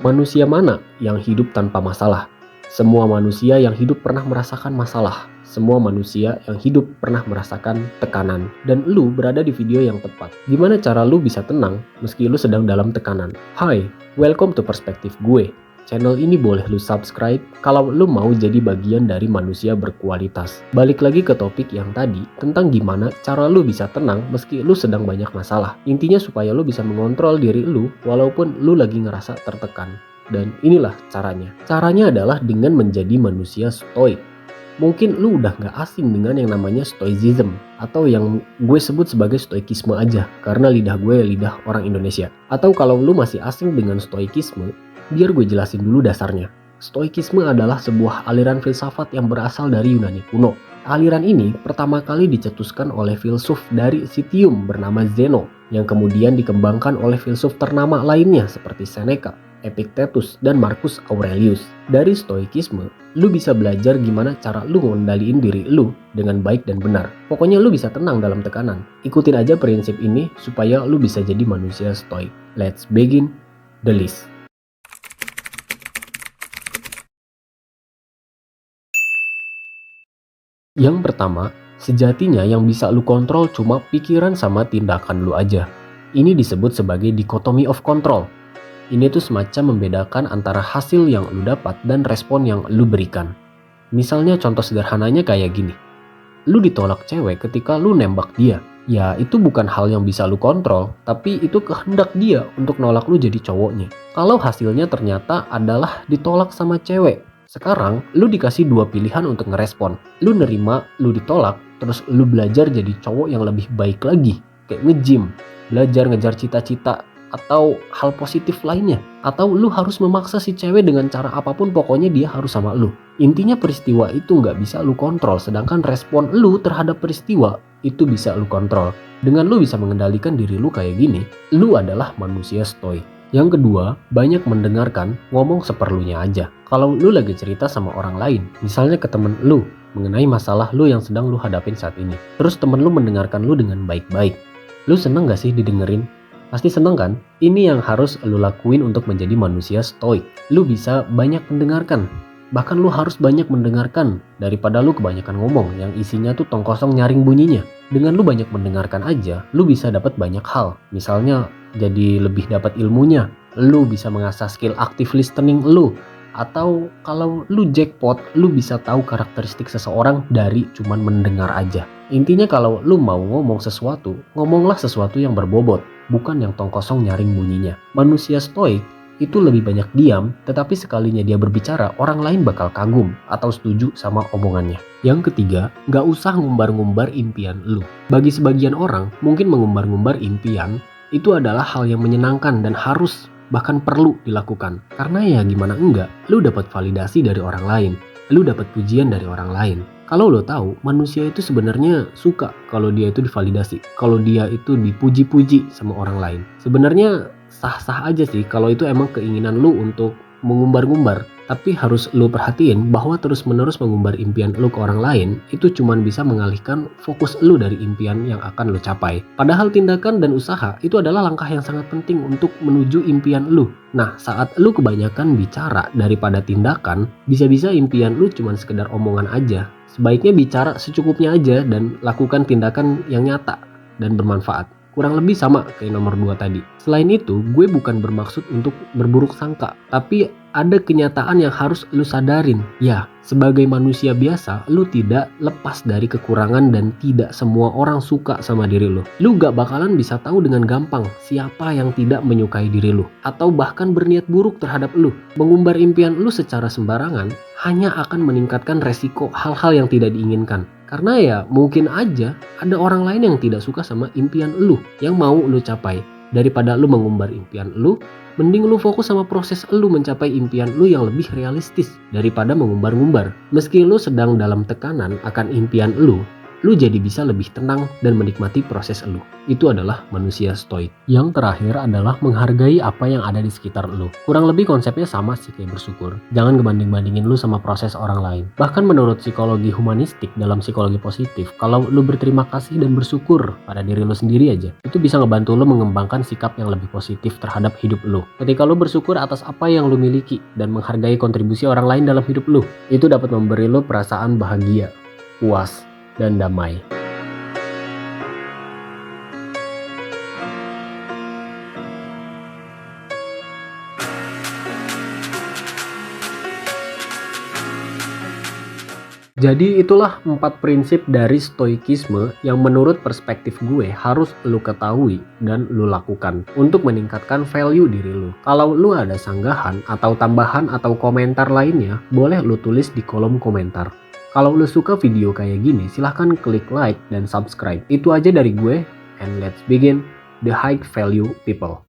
Manusia mana yang hidup tanpa masalah? Semua manusia yang hidup pernah merasakan masalah. Semua manusia yang hidup pernah merasakan tekanan. Dan lu berada di video yang tepat. Gimana cara lu bisa tenang meski lu sedang dalam tekanan? Hai, welcome to Perspektif Gue. Channel ini boleh lu subscribe kalau lu mau jadi bagian dari manusia berkualitas. Balik lagi ke topik yang tadi tentang gimana cara lu bisa tenang meski lu sedang banyak masalah. Intinya supaya lu bisa mengontrol diri lu walaupun lu lagi ngerasa tertekan. Dan inilah caranya. Caranya adalah dengan menjadi manusia stoik. Mungkin lu udah gak asing dengan yang namanya stoicism atau yang gue sebut sebagai stoikisme aja karena lidah gue lidah orang Indonesia. Atau kalau lu masih asing dengan stoikisme, biar gue jelasin dulu dasarnya. Stoikisme adalah sebuah aliran filsafat yang berasal dari Yunani kuno. Aliran ini pertama kali dicetuskan oleh filsuf dari Citium bernama Zeno, yang kemudian dikembangkan oleh filsuf ternama lainnya seperti Seneca, Epictetus, dan Marcus Aurelius. Dari stoikisme, lu bisa belajar gimana cara lu ngendaliin diri lu dengan baik dan benar. Pokoknya lu bisa tenang dalam tekanan. Ikutin aja prinsip ini supaya lu bisa jadi manusia stoik. Let's begin the list. Yang pertama, sejatinya yang bisa lu kontrol cuma pikiran sama tindakan lu aja. Ini disebut sebagai dichotomy of control. Ini tuh semacam membedakan antara hasil yang lu dapat dan respon yang lu berikan. Misalnya contoh sederhananya kayak gini. Lu ditolak cewek ketika lu nembak dia. Ya itu bukan hal yang bisa lu kontrol, tapi itu kehendak dia untuk nolak lu jadi cowoknya. Kalau hasilnya ternyata adalah ditolak sama cewek, sekarang lu dikasih dua pilihan untuk ngerespon. Lu nerima lu ditolak, terus lu belajar jadi cowok yang lebih baik lagi, kayak nge-gym, belajar ngejar cita-cita atau hal positif lainnya. Atau lu harus memaksa si cewek dengan cara apapun, pokoknya dia harus sama lu. Intinya peristiwa itu nggak bisa lu kontrol, sedangkan respon lu terhadap peristiwa itu bisa lu kontrol. Dengan lu bisa mengendalikan diri lu kayak gini, lu adalah manusia stoik. Yang kedua, banyak mendengarkan, ngomong seperlunya aja. Kalau lu lagi cerita sama orang lain, misalnya ke temen lu, mengenai masalah lu yang sedang lu hadapin saat ini. Terus temen lu mendengarkan lu dengan baik-baik. Lu seneng gak sih didengerin? Pasti seneng kan? Ini yang harus lu lakuin untuk menjadi manusia stoik. Lu bisa banyak mendengarkan. Bahkan lu harus banyak mendengarkan daripada lu kebanyakan ngomong yang isinya tuh tong kosong nyaring bunyinya. Dengan lu banyak mendengarkan aja, lu bisa dapat banyak hal. Misalnya jadi lebih dapat ilmunya, lu bisa mengasah skill active listening lu, atau kalau lu jackpot, lu bisa tahu karakteristik seseorang dari cuman mendengar aja. Intinya kalau lu mau ngomong sesuatu, ngomonglah sesuatu yang berbobot, bukan yang tong kosong nyaring bunyinya. Manusia stoik itu lebih banyak diam, tetapi sekalinya dia berbicara, orang lain bakal kagum atau setuju sama omongannya. Yang ketiga, gak usah ngumbar-ngumbar impian lu. Bagi sebagian orang, mungkin mengumbar-ngumbar impian itu adalah hal yang menyenangkan dan harus bahkan perlu dilakukan. Karena ya gimana enggak, lu dapat validasi dari orang lain, lu dapat pujian dari orang lain. Kalau lo tahu, manusia itu sebenarnya suka kalau dia itu divalidasi, kalau dia itu dipuji-puji sama orang lain. Sebenarnya sah-sah aja sih kalau itu emang keinginan lu untuk mengumbar-ngumbar. Tapi harus lu perhatiin bahwa terus-menerus mengumbar impian lu ke orang lain itu cuman bisa mengalihkan fokus lu dari impian yang akan lu capai. Padahal tindakan dan usaha itu adalah langkah yang sangat penting untuk menuju impian lu. Nah, saat lu kebanyakan bicara daripada tindakan, bisa-bisa impian lu cuman sekedar omongan aja. Sebaiknya bicara secukupnya aja dan lakukan tindakan yang nyata dan bermanfaat. Kurang lebih sama kayak nomor 2 tadi. Selain itu, gue bukan bermaksud untuk berburuk sangka, tapi ada kenyataan yang harus lu sadarin. Ya, sebagai manusia biasa, lu tidak lepas dari kekurangan dan tidak semua orang suka sama diri lu. Lu gak bakalan bisa tahu dengan gampang siapa yang tidak menyukai diri lu, atau bahkan berniat buruk terhadap lu. Mengumbar impian lu secara sembarangan hanya akan meningkatkan resiko hal-hal yang tidak diinginkan. Karena ya mungkin aja ada orang lain yang tidak suka sama impian lu yang mau lu capai. Daripada lu mengumbar impian lu, mending lu fokus sama proses lu mencapai impian lu yang lebih realistis daripada mengumbar-ngumbar. Meski lu sedang dalam tekanan akan impian lu, lu jadi bisa lebih tenang dan menikmati proses lu. Itu adalah manusia stoik. Yang terakhir adalah menghargai apa yang ada di sekitar lu. Kurang lebih konsepnya sama sih kayak bersyukur. Jangan ngebanding-bandingin lu sama proses orang lain. Bahkan menurut psikologi humanistik dalam psikologi positif, kalau lu berterima kasih dan bersyukur pada diri lu sendiri aja, itu bisa ngebantu lu mengembangkan sikap yang lebih positif terhadap hidup lu. Ketika lu bersyukur atas apa yang lu miliki dan menghargai kontribusi orang lain dalam hidup lu, itu dapat memberi lu perasaan bahagia, puas, dan damai. Jadi itulah 4 prinsip dari stoikisme yang menurut perspektif gue harus lu ketahui dan lu lakukan untuk meningkatkan value diri lu. Kalau lu ada sanggahan atau tambahan atau komentar lainnya, boleh lu tulis di kolom komentar. Kalau lu suka video kayak gini, silahkan klik like dan subscribe. Itu aja dari gue, and let's begin the high value people.